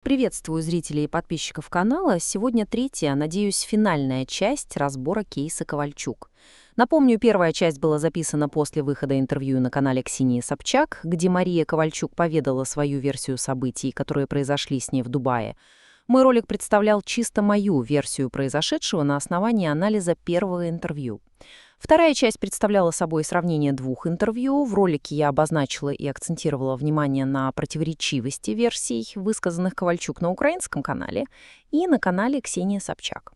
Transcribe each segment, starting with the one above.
Приветствую зрителей и подписчиков канала. Сегодня третья, надеюсь, финальная часть разбора кейса Ковальчук. Напомню, первая часть была записана после выхода интервью на канале Ксении Собчак, где Мария Ковальчук поведала свою версию событий, которые произошли с ней в Дубае. Мой ролик представлял чисто мою версию произошедшего на основании анализа первого интервью. Вторая часть представляла собой сравнение двух интервью. В ролике я обозначила и акцентировала внимание на противоречивости версий, высказанных Ковальчук на украинском канале и на канале Ксении Собчак.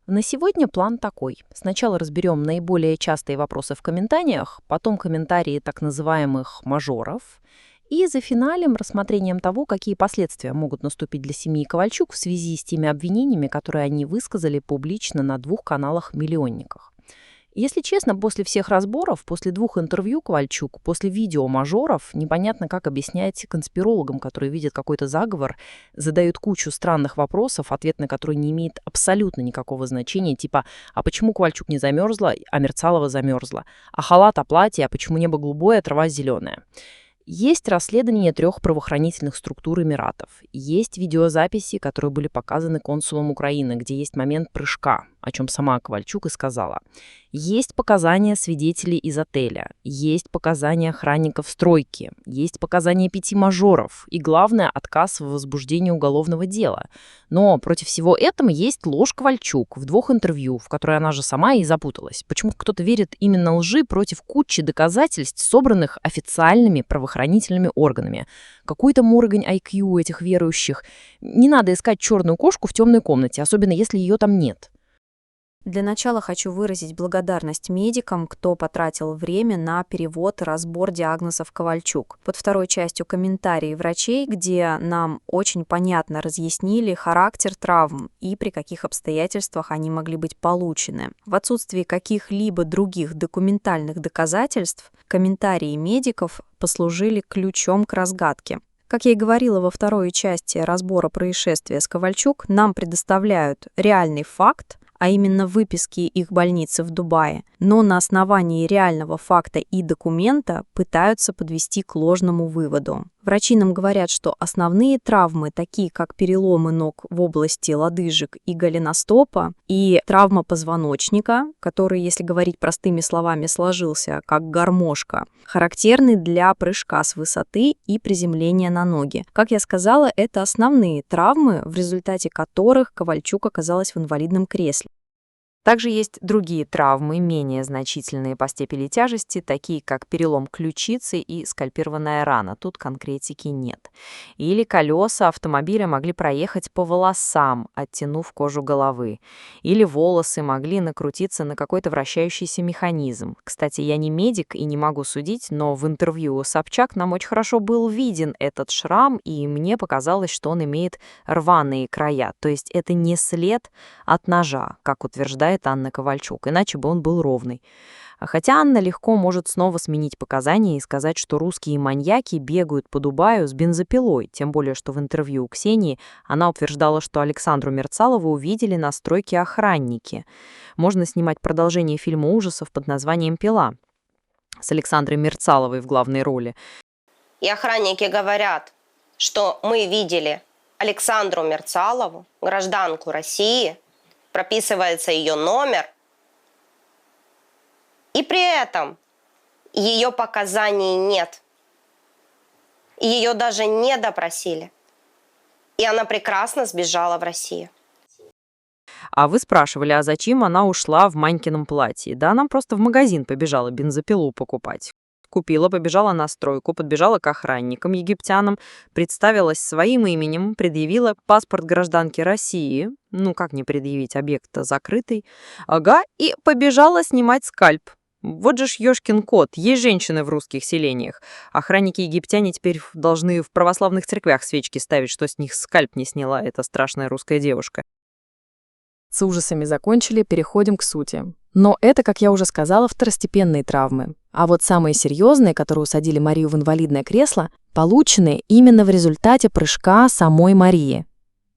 На сегодня план такой. Сначала разберем наиболее частые вопросы в комментариях, потом комментарии так называемых мажоров, и зафиналим рассмотрением того, какие последствия могут наступить для семьи Ковальчук в связи с теми обвинениями, которые они высказали публично на двух каналах-миллионниках. Если честно, после всех разборов, после двух интервью Ковальчук, после видео мажоров, непонятно, как объяснять конспирологам, которые видят какой-то заговор, задают кучу странных вопросов, ответ на которые не имеет абсолютно никакого значения, типа «А почему Ковальчук не замерзла, а Мерцалова замерзла? А халат, а платье, а почему небо голубое, а трава зеленая?» Есть расследование 3 правоохранительных структур Эмиратов. Есть видеозаписи, которые были показаны консулом Украины, где есть момент прыжка, о чем сама Ковальчук и сказала. Есть показания свидетелей из отеля, есть показания охранников стройки, есть показания 5 мажоров и, главное, отказ в возбуждении уголовного дела. Но против всего этого есть ложь Ковальчук в 2 интервью, в которой она же сама и запуталась. Почему кто-то верит именно лжи против кучи доказательств, собранных официальными правоохранительными органами? Какой там уровень IQ у этих верующих? Не надо искать черную кошку в темной комнате, особенно если ее там нет. Для начала хочу выразить благодарность медикам, кто потратил время на перевод и разбор диагнозов Ковальчук. Под второй частью комментарии врачей, где нам очень понятно разъяснили характер травм и при каких обстоятельствах они могли быть получены. В отсутствии каких-либо других документальных доказательств, комментарии медиков послужили ключом к разгадке. Как я и говорила во второй части разбора происшествия с Ковальчук, нам предоставляют реальный факт, а именно выписки их больницы в Дубае, но на основании реального факта и документа пытаются подвести к ложному выводу. Врачи нам говорят, что основные травмы, такие как переломы ног в области лодыжек и голеностопа, и травма позвоночника, который, если говорить простыми словами, сложился как гармошка, характерны для прыжка с высоты и приземления на ноги. Как я сказала, это основные травмы, в результате которых Ковальчук оказалась в инвалидном кресле. Также есть другие травмы, менее значительные по степени тяжести, такие как перелом ключицы и скальпированная рана. Тут конкретики нет. Или колеса автомобиля могли проехать по волосам, оттянув кожу головы. Или волосы могли накрутиться на какой-то вращающийся механизм. Кстати, я не медик и не могу судить, но в интервью у Собчак нам очень хорошо был виден этот шрам, и мне показалось, что он имеет рваные края. То есть это не след от ножа, как утверждает Анна Ковальчук, иначе бы он был ровный. Хотя Анна легко может снова сменить показания и сказать, что русские маньяки бегают по Дубаю с бензопилой, тем более, что в интервью у Ксении она утверждала, что Александру Мерцалову увидели на стройке охранники. Можно снимать продолжение фильма ужасов под названием «Пила» с Александрой Мерцаловой в главной роли. И охранники говорят, что мы видели Александру Мерцалову, гражданку России, прописывается ее номер, и при этом ее показаний нет. Ее даже не допросили. И она прекрасно сбежала в Россию. А вы спрашивали, а зачем она ушла в Манькином платье? Да она просто в магазин побежала бензопилу покупать. Купила, побежала на стройку, подбежала к охранникам египтянам, представилась своим именем, предъявила паспорт гражданки России, ну как не предъявить, объект закрытый, ага, и побежала снимать скальп. Вот же ж ёшкин кот, есть женщины в русских селениях. Охранники-египтяне теперь должны в православных церквях свечки ставить, что с них скальп не сняла эта страшная русская девушка. С ужасами закончили, переходим к сути. Но это, как я уже сказала, второстепенные травмы. А вот самые серьезные, которые усадили Марию в инвалидное кресло, получены именно в результате прыжка самой Марии.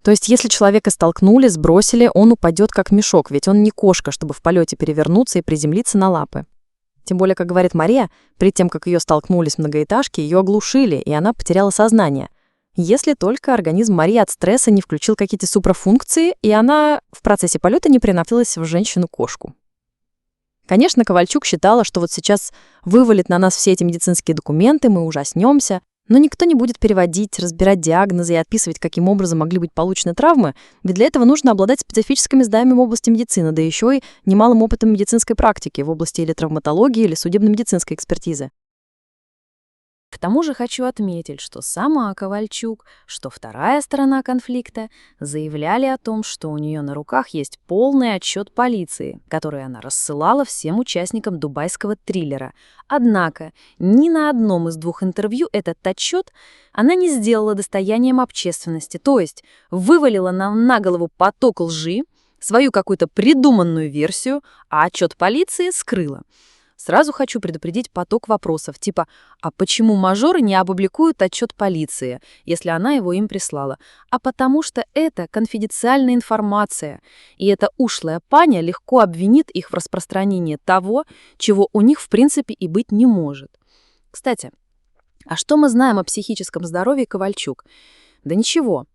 То есть если человека столкнули, сбросили, он упадет как мешок, ведь он не кошка, чтобы в полете перевернуться и приземлиться на лапы. Тем более, как говорит Мария, перед тем, как ее столкнули с многоэтажки, ее оглушили, и она потеряла сознание. Если только организм Марии от стресса не включил какие-то супрофункции, и она в процессе полета не превратилась в женщину-кошку. Конечно, Ковальчук считала, что вот сейчас вывалит на нас все эти медицинские документы, мы ужаснемся, но никто не будет переводить, разбирать диагнозы и отписывать, каким образом могли быть получены травмы, ведь для этого нужно обладать специфическими знаниями в области медицины, да еще и немалым опытом медицинской практики в области или травматологии, или судебно-медицинской экспертизы. К тому же хочу отметить, что сама Ковальчук, что вторая сторона конфликта заявляли о том, что у нее на руках есть полный отчет полиции, который она рассылала всем участникам дубайского триллера. Однако ни на одном из двух интервью этот отчет она не сделала достоянием общественности, то есть вывалила нам на голову поток лжи, свою какую-то придуманную версию, а отчет полиции скрыла. Сразу хочу предупредить поток вопросов, типа «А почему мажоры не опубликуют отчет полиции, если она его им прислала?» А потому что это конфиденциальная информация, и эта ушлая паня легко обвинит их в распространении того, чего у них в принципе и быть не может. Кстати, а что мы знаем о психическом здоровье Ковальчук? Да ничего.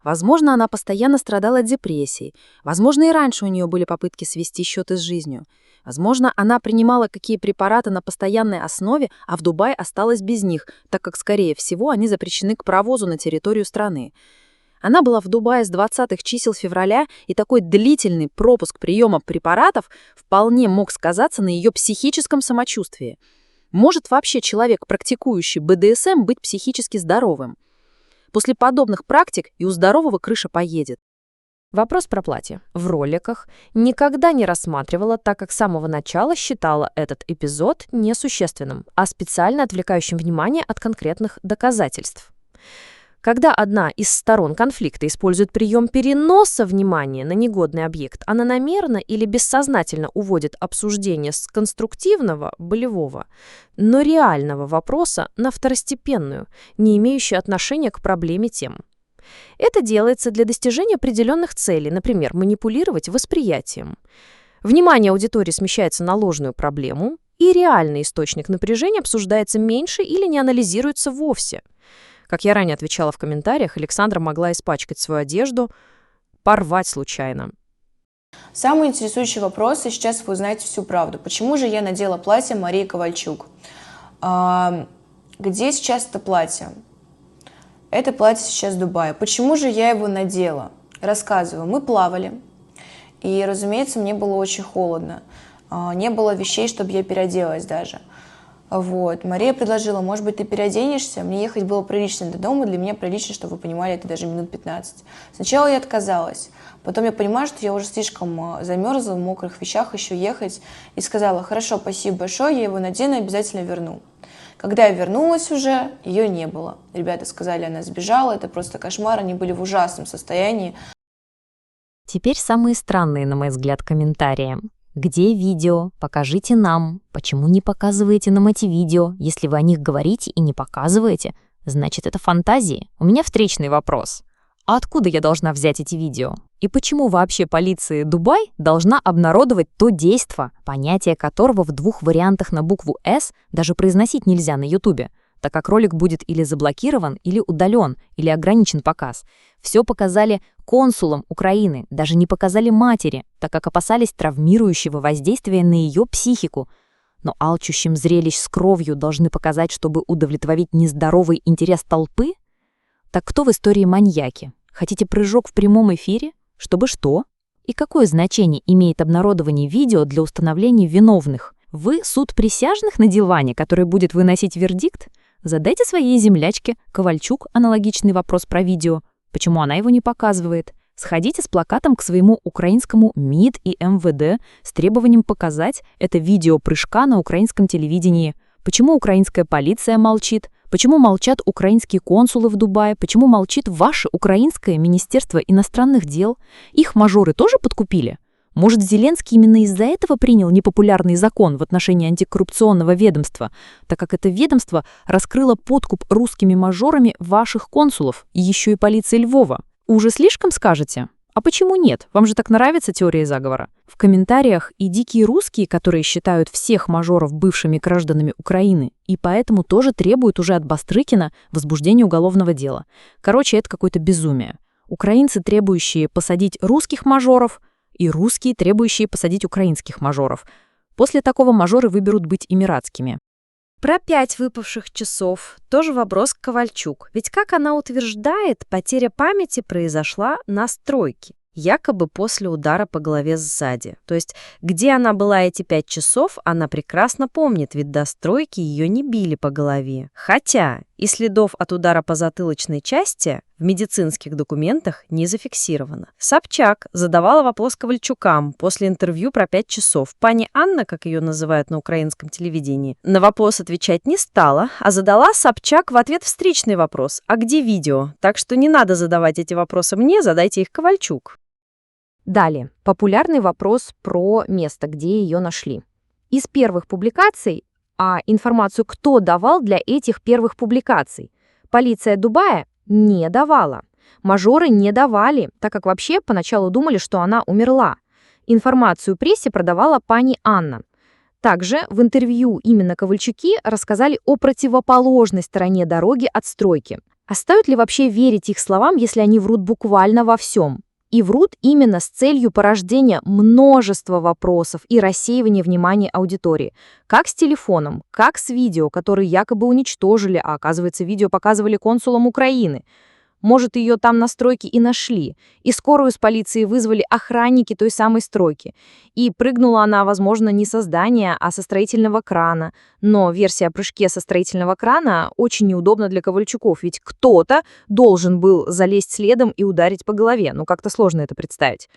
Возможно, она постоянно страдала депрессией, возможно, и раньше у нее были попытки свести счеты с жизнью. Возможно, она принимала какие препараты на постоянной основе, а в Дубае осталась без них, так как, скорее всего, они запрещены к провозу на территорию страны. Она была в Дубае с 20-х чисел февраля, и такой длительный пропуск приема препаратов вполне мог сказаться на ее психическом самочувствии. Может вообще человек, практикующий БДСМ, быть психически здоровым? После подобных практик и у здорового крыша поедет. Вопрос про платье в роликах никогда не рассматривала, так как с самого начала считала этот эпизод несущественным, а специально отвлекающим внимание от конкретных доказательств. Когда одна из сторон конфликта использует прием переноса внимания на негодный объект, она намеренно или бессознательно уводит обсуждение с конструктивного, болевого, но реального вопроса на второстепенную, не имеющую отношения к проблеме тему. Это делается для достижения определенных целей, например, манипулировать восприятием. Внимание аудитории смещается на ложную проблему, и реальный источник напряжения обсуждается меньше или не анализируется вовсе. Как я ранее отвечала в комментариях, Александра могла испачкать свою одежду, порвать случайно. Самый интересующий вопрос, и сейчас вы узнаете всю правду. Почему же я надела платье Марии Ковальчук? Где сейчас это платье? Это платье сейчас в Дубае. Почему же я его надела? Рассказываю. Мы плавали, и, разумеется, мне было очень холодно. Не было вещей, чтобы я переоделась даже. Вот. Мария предложила, может быть, ты переоденешься? Мне ехать было прилично до дома, для меня прилично, чтобы вы понимали, это даже минут 15. Сначала я отказалась, потом я понимаю, что я уже слишком замерзла, в мокрых вещах еще ехать, и сказала, хорошо, спасибо большое, я его надену и обязательно верну. Когда я вернулась уже, ее не было. Ребята сказали, она сбежала, это просто кошмар, они были в ужасном состоянии. Теперь самые странные, на мой взгляд, комментарии. Где видео? Покажите нам. Почему не показываете нам эти видео? Если вы о них говорите и не показываете, значит, это фантазии. У меня встречный вопрос. А откуда я должна взять эти видео? И почему вообще полиция Дубай должна обнародовать то действо, понятие которого в двух вариантах на букву «С» даже произносить нельзя на Ютубе, так как ролик будет или заблокирован, или удален, или ограничен показ. Все показали консулам Украины, даже не показали матери, так как опасались травмирующего воздействия на ее психику. Но алчущим зрелищ с кровью должны показать, чтобы удовлетворить нездоровый интерес толпы? Так кто в истории маньяки? Хотите прыжок в прямом эфире? Чтобы что? И какое значение имеет обнародование видео для установления виновных? Вы суд присяжных на диване, который будет выносить вердикт? Задайте своей землячке Ковальчук аналогичный вопрос про видео. Почему она его не показывает? Сходите с плакатом к своему украинскому МИД и МВД с требованием показать это видео прыжка на украинском телевидении. Почему украинская полиция молчит? Почему молчат украинские консулы в Дубае? Почему молчит ваше украинское Министерство иностранных дел? Их мажоры тоже подкупили? Может, Зеленский именно из-за этого принял непопулярный закон в отношении антикоррупционного ведомства, так как это ведомство раскрыло подкуп русскими мажорами ваших консулов и еще и полиции Львова? Уже слишком скажете? А почему нет? Вам же так нравится теория заговора? В комментариях и дикие русские, которые считают всех мажоров бывшими гражданами Украины, и поэтому тоже требуют уже от Бастрыкина возбуждения уголовного дела. Короче, это какое-то безумие. Украинцы, требующие посадить русских мажоров, и русские, требующие посадить украинских мажоров. После такого мажоры выберут быть эмиратскими. Про 5 выпавших часов тоже вопрос к Ковальчук. Ведь, как она утверждает, потеря памяти произошла на стройке, якобы после удара по голове сзади. То есть, где она была эти 5 часов, она прекрасно помнит, ведь до стройки ее не били по голове. Хотя и следов от удара по затылочной части в медицинских документах не зафиксировано. Собчак задавала вопрос Ковальчукам после интервью про 5 часов. Пани Анна, как ее называют на украинском телевидении, на вопрос отвечать не стала, а задала Собчак в ответ встречный вопрос: «А где видео?» Так что не надо задавать эти вопросы мне, задайте их Ковальчук. Далее. Популярный вопрос про место, где ее нашли. Из первых публикаций, а информацию, кто давал для этих первых публикаций, полиция Дубая не давала. Мажоры не давали, так как вообще поначалу думали, что она умерла. Информацию прессе продавала пани Анна. Также в интервью именно Ковальчуки рассказали о противоположной стороне дороги от стройки. А стоит ли вообще верить их словам, если они врут буквально во всем? И врут именно с целью порождения множества вопросов и рассеивания внимания аудитории. Как с телефоном, как с видео, которые якобы уничтожили, а оказывается, видео показывали консулам Украины. Может, ее там на стройке и нашли. И скорую с полиции вызвали охранники той самой стройки. И прыгнула она, возможно, не со здания, а со строительного крана. Но версия о прыжке со строительного крана очень неудобна для Ковальчуков, ведь кто-то должен был залезть следом и ударить по голове. Ну, как-то сложно это представить.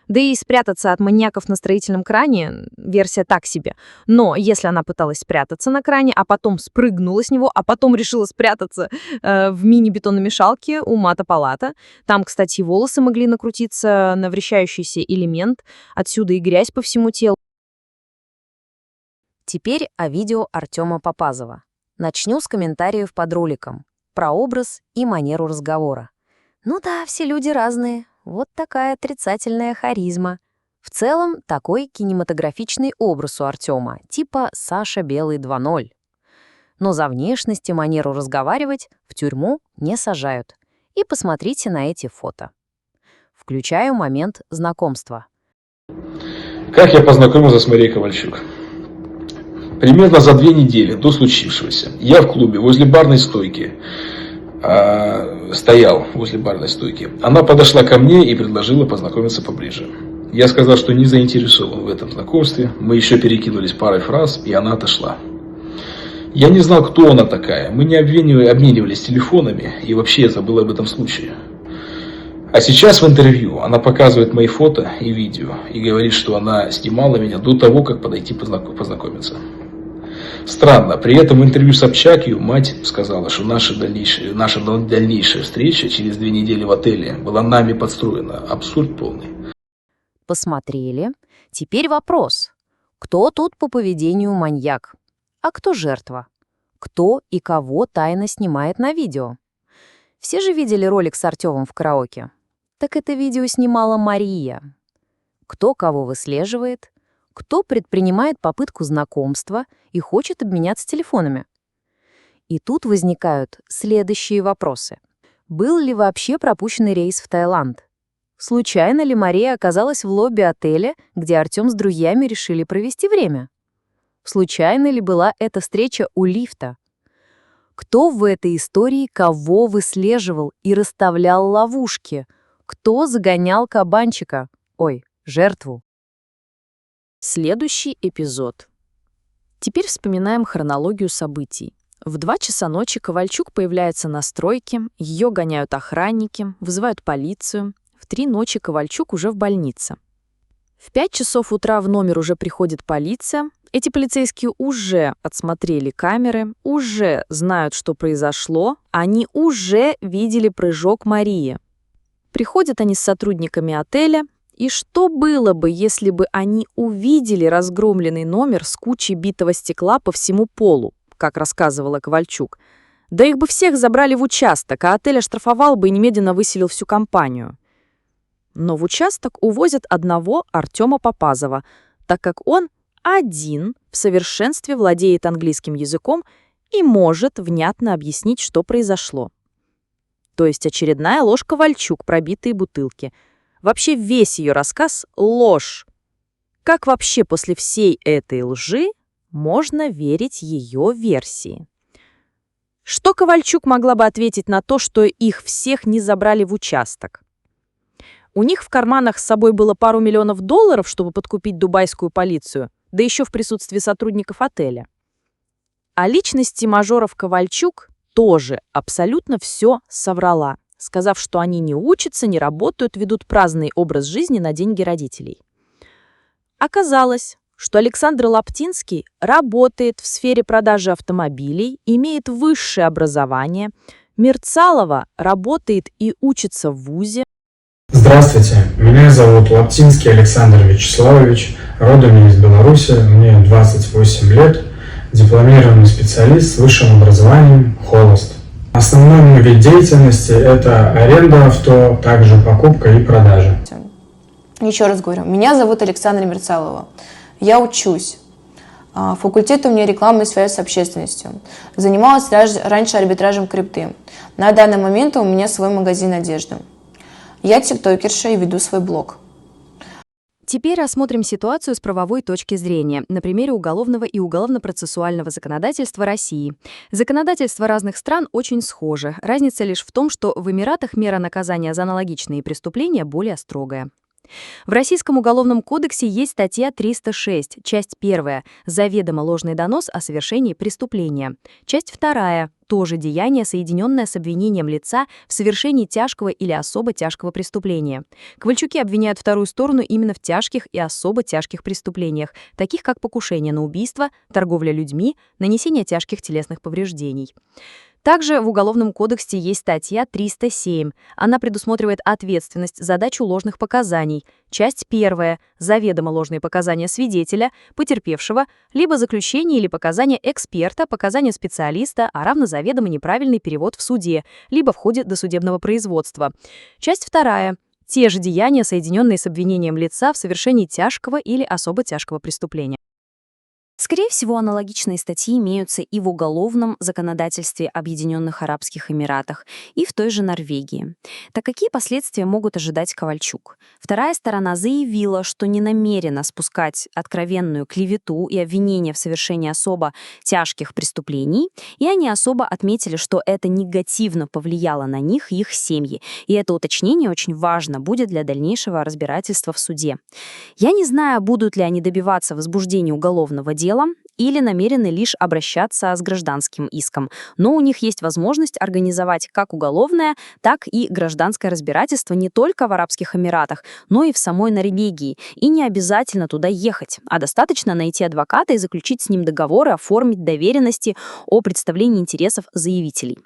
Да и спрятаться от маньяков на строительном кране – версия так себе. Но если она пыталась спрятаться на кране, а потом спрыгнула с него, а потом решила спрятаться в мини-бетономешалке у мата-палата, там, кстати, волосы могли накрутиться на вращающийся элемент, отсюда и грязь по всему телу. Теперь о видео Артема Попазова. Начну с комментариев под роликом. Про образ и манеру разговора. Ну да, все люди разные. Вот такая отрицательная харизма. В целом, такой кинематографичный образ у Артема, типа Саша Белый 2.0. Но за внешность и манеру разговаривать в тюрьму не сажают. И посмотрите на эти фото. Включаю момент знакомства. Как я познакомился с Марией Ковальчук? Примерно за 2 недели до случившегося я в клубе возле барной стойки стоял возле барной стойки. Она подошла ко мне и предложила познакомиться поближе. Я сказал, что не заинтересован в этом знакомстве. Мы еще перекинулись парой фраз, и она отошла. Я не знал, кто она такая. Мы не обменивались телефонами, и вообще я забыл об этом случае. А сейчас в интервью она показывает мои фото и видео и говорит, что она снимала меня до того, как подойти познакомиться. Странно, при этом в интервью Собчак ее мать сказала, что наша дальнейшая встреча через 2 недели в отеле была нами подстроена. Абсурд полный. Посмотрели. Теперь вопрос. Кто тут по поведению маньяк? А кто жертва? Кто и кого тайно снимает на видео? Все же видели ролик с Артемом в караоке? Так это видео снимала Мария. Кто кого выслеживает? Кто предпринимает попытку знакомства и хочет обменяться телефонами? И тут возникают следующие вопросы. Был ли вообще пропущенный рейс в Таиланд? Случайно ли Мария оказалась в лобби отеля, где Артем с друзьями решили провести время? Случайно ли была эта встреча у лифта? Кто в этой истории кого выслеживал и расставлял ловушки? Кто загонял кабанчика? Ой, жертву. Следующий эпизод. Теперь вспоминаем хронологию событий. В 2 часа ночи Ковальчук появляется на стройке, ее гоняют охранники, вызывают полицию. В 3 ночи Ковальчук уже в больнице. В 5 часов утра в номер уже приходит полиция. Эти полицейские уже отсмотрели камеры, уже знают, что произошло, они уже видели прыжок Марии. Приходят они с сотрудниками отеля, и что было бы, если бы они увидели разгромленный номер с кучей битого стекла по всему полу, как рассказывала Ковальчук? Да их бы всех забрали в участок, а отель оштрафовал бы и немедленно выселил всю компанию. Но в участок увозят одного Артема Попазова, так как он один в совершенстве владеет английским языком и может внятно объяснить, что произошло. То есть очередная ложь Ковальчук, пробитые бутылки. Вообще весь ее рассказ – ложь. Как вообще после всей этой лжи можно верить ее версии? Что Ковальчук могла бы ответить на то, что их всех не забрали в участок? У них в карманах с собой было пару миллионов долларов, чтобы подкупить дубайскую полицию, да еще в присутствии сотрудников отеля. О личности мажоров Ковальчук тоже абсолютно все соврала, сказав, что они не учатся, не работают, ведут праздный образ жизни на деньги родителей. Оказалось, что Александр Лаптинский работает в сфере продажи автомобилей, имеет высшее образование, Мерцалова работает и учится в вузе. Здравствуйте, меня зовут Лаптинский Александр Вячеславович, родом я из Беларуси, мне 28 лет, дипломированный специалист с высшим образованием, холост. Основной мой вид деятельности – это аренда авто, также покупка и продажа. Еще раз говорю, меня зовут Александра Мерцалова. Я учусь. Факультет у меня рекламной связи с общественностью. Занималась раньше арбитражем крипты. На данный момент у меня свой магазин одежды. Я тиктокерша и веду свой блог. Теперь рассмотрим ситуацию с правовой точки зрения на примере уголовного и уголовно-процессуального законодательства России. Законодательства разных стран очень схожи. Разница лишь в том, что в Эмиратах мера наказания за аналогичные преступления более строгая. В Российском уголовном кодексе есть статья 306, часть 1, заведомо ложный донос о совершении преступления. Часть 2, тоже деяние, соединенное с обвинением лица в совершении тяжкого или особо тяжкого преступления. Ковальчуки обвиняют вторую сторону именно в тяжких и особо тяжких преступлениях, таких как покушение на убийство, торговля людьми, нанесение тяжких телесных повреждений. Также в Уголовном кодексе есть статья 307. Она предусматривает ответственность за дачу ложных показаний. Часть 1. Заведомо ложные показания свидетеля, потерпевшего, либо заключение или показания эксперта, показания специалиста, а равно заведомо неправильный перевод в суде, либо в ходе досудебного производства. Часть 2. Те же деяния, соединенные с обвинением лица в совершении тяжкого или особо тяжкого преступления. Скорее всего, аналогичные статьи имеются и в уголовном законодательстве Объединенных Арабских Эмиратах, и в той же Норвегии. Так какие последствия могут ожидать Ковальчук? Вторая сторона заявила, что не намерена спускать откровенную клевету и обвинения в совершении особо тяжких преступлений, и они особо отметили, что это негативно повлияло на них и их семьи. И это уточнение очень важно будет для дальнейшего разбирательства в суде. Я не знаю, будут ли они добиваться возбуждения уголовного дела, или намерены лишь обращаться с гражданским иском. Но у них есть возможность организовать как уголовное, так и гражданское разбирательство не только в Арабских Эмиратах, но и в самой Норвегии. И не обязательно туда ехать, а достаточно найти адвоката и заключить с ним договоры, оформить доверенности о представлении интересов заявителей.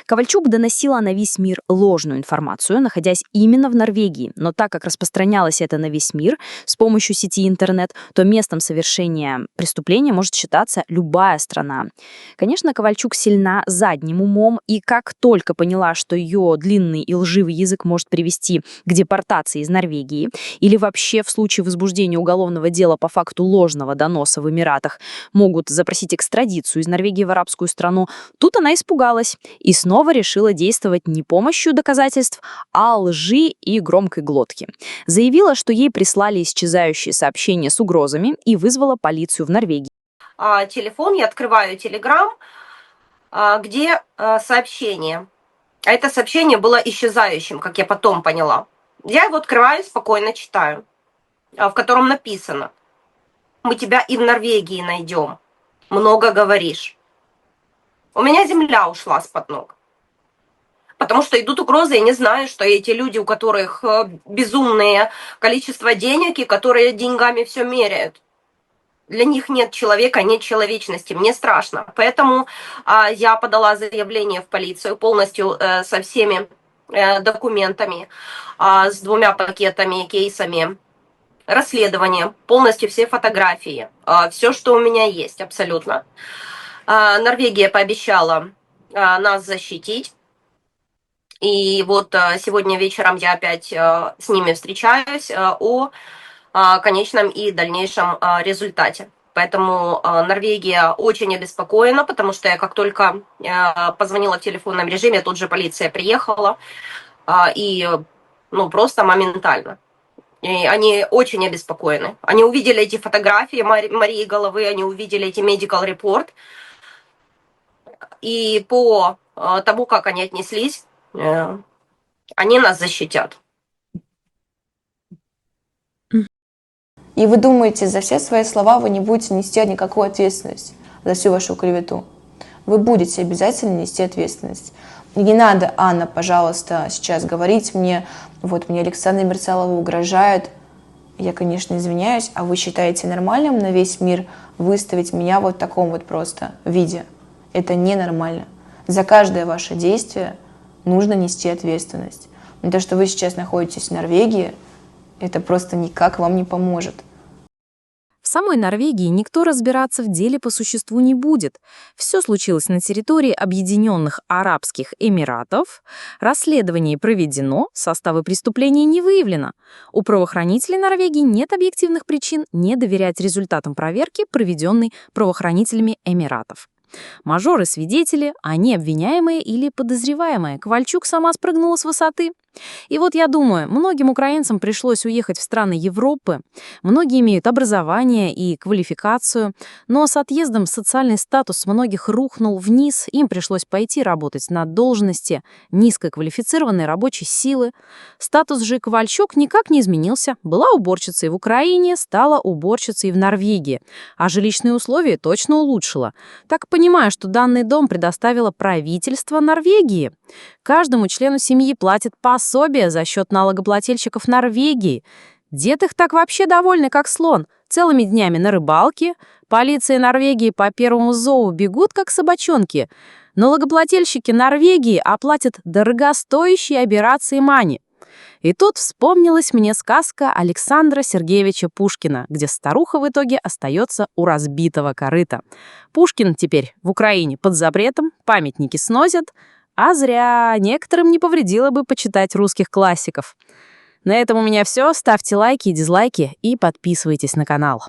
Ковальчук доносила на весь мир ложную информацию, находясь именно в Норвегии. Но так как распространялось это на весь мир с помощью сети интернет, то местом совершения преступления может считаться любая страна. Конечно, Ковальчук сильна задним умом, и как только поняла, что ее длинный и лживый язык может привести к депортации из Норвегии, или вообще в случае возбуждения уголовного дела по факту ложного доноса в Эмиратах могут запросить экстрадицию из Норвегии в арабскую страну, тут она испугалась и снова решила действовать не помощью доказательств, а лжи и громкой глотки. Заявила, что ей прислали исчезающие сообщения с угрозами и вызвала полицию в Норвегии. Телефон, я открываю Telegram, где сообщение. А это сообщение было исчезающим, как я потом поняла. Я его открываю, спокойно читаю, в котором написано: «Мы тебя и в Норвегии найдем. Много говоришь». У меня земля ушла с-под ног. Потому что идут угрозы, я не знаю, что эти люди, у которых безумное количество денег и которые деньгами все меряют. Для них нет человека, нет человечности. Мне страшно. Поэтому я подала заявление в полицию полностью со всеми документами, с 2 пакетами, кейсами, расследование, полностью все фотографии, все, что у меня есть, абсолютно. Норвегия пообещала нас защитить. И вот сегодня вечером я опять с ними встречаюсь о конечном и дальнейшем результате. Поэтому Норвегия очень обеспокоена, потому что я как только позвонила в телефонном режиме, тут же полиция приехала, и просто моментально. И они очень обеспокоены. Они увидели эти фотографии Марии Головы, они увидели эти medical report, и по тому, как они отнеслись, они нас защитят. И вы думаете, за все свои слова вы не будете нести никакую ответственность за всю вашу клевету? Вы будете обязательно нести ответственность. И не надо, Анна, пожалуйста, сейчас говорить мне, вот мне Александра Мерцалова угрожает. Я, конечно, извиняюсь, а вы считаете нормальным на весь мир выставить меня вот в таком вот просто виде? Это ненормально. За каждое ваше действие нужно нести ответственность. Но то, что вы сейчас находитесь в Норвегии, это просто никак вам не поможет. В самой Норвегии никто разбираться в деле по существу не будет. Все случилось на территории Объединенных Арабских Эмиратов. Расследование проведено, составы преступлений не выявлено. У правоохранителей Норвегии нет объективных причин не доверять результатам проверки, проведенной правоохранителями Эмиратов. Мажоры-свидетели, они обвиняемые или подозреваемые. Ковальчук сама спрыгнула с высоты. И вот я думаю, многим украинцам пришлось уехать в страны Европы. Многие имеют образование и квалификацию, но с отъездом социальный статус многих рухнул вниз, им пришлось пойти работать на должности низкоквалифицированной рабочей силы. Статус же Ковальчук никак не изменился. Была уборщицей в Украине, стала уборщицей в Норвегии. А жилищные условия точно улучшила. Так понимаю, что данный дом предоставило правительство Норвегии. Каждому члену семьи платят пособие за счет налогоплательщиков Норвегии. Дед их так вообще довольны, как слон. Целыми днями на рыбалке. Полиция Норвегии по первому зову бегут, как собачонки. Налогоплательщики Норвегии оплатят дорогостоящие операции Мани. И тут вспомнилась мне сказка Александра Сергеевича Пушкина, где старуха в итоге остается у разбитого корыта. Пушкин теперь в Украине под запретом, памятники сносят, а зря, некоторым не повредило бы почитать русских классиков. На этом у меня все. Ставьте лайки и дизлайки и подписывайтесь на канал.